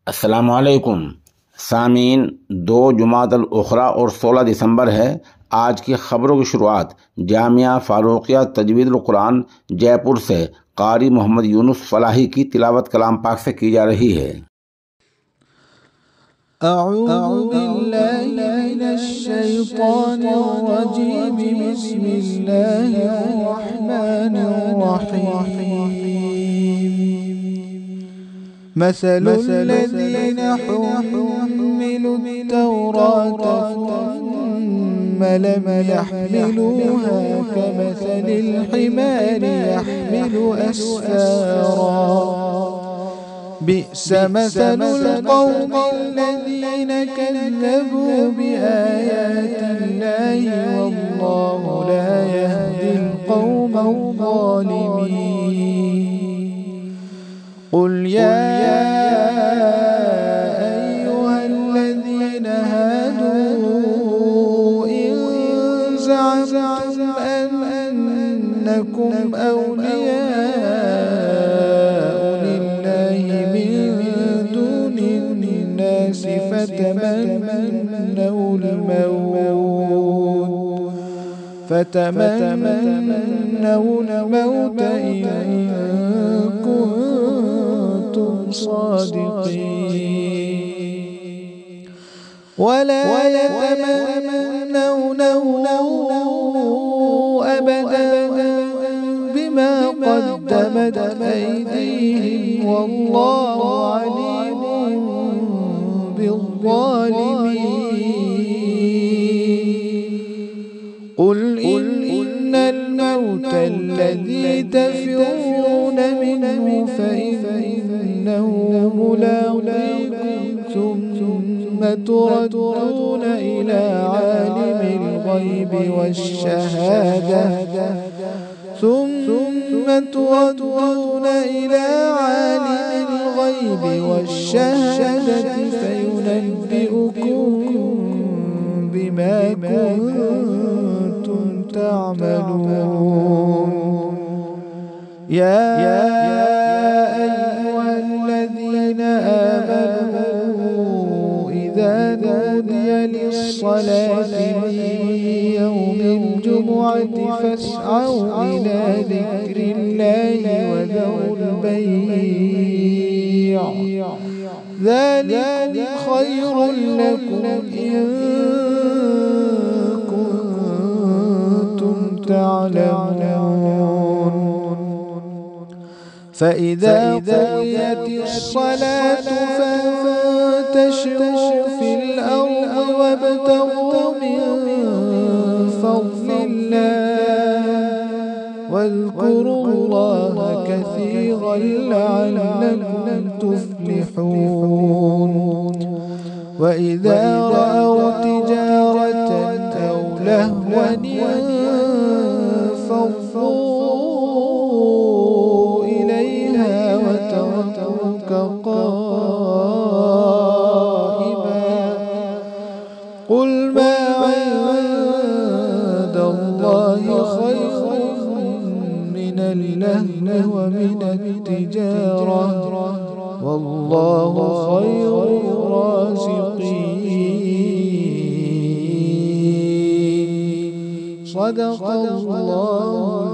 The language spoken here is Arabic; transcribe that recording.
अस्सलामुअलैकुम सामीन। 2 जुमादल उखरा और 16 दिसंबर है। आज की खबरों की शुरुआत जामिया फारूकिया तजवीदुल कुरान जयपुर से कारी मोहम्मद यूनुस फलाही की तिलावत कलाम पाक से की जा रही है। مثل الذين حملوا التوراة ثم لم يحملوها كمثل الحمار يحمل أسفارا بئس مثل القوم الذين كذبوا بآيات الله والله لا يهدي القوم الظالمين. قل يا أيها الذين هادوا إن زعمتم أنكم أولياء لله من دون الناس فتمنوا الموت إن كنتم صادقين ولا يتمنونه أبدا بما قدمت أيديهم والله عليم بالظالمين. قل إن الموت الذي تفرون منه فإنه ملاقيكم ثم تردون إلى عالم الغيب والشهادة فينبئكم بما كنتم تعملون. يا أيها الذين آمنوا إذا نودي للصلاة من يوم الجمعة فاسعوا إلى ذكر الله وذروا البيع ذلكم خير لكم إن كنتم تعلمون. فإذا قضيت الصلاة فانتشروا في الأرض وابتغوا من فضل الله واذكروا الله كثيرا لعلكم تفلحون. وإذا رأوا تجارة أو لهوا انفضوا إليها وتركوك قائما قل ما عند الله خير من اللهو ومن التجارة والله خير الرازقين. صدق الله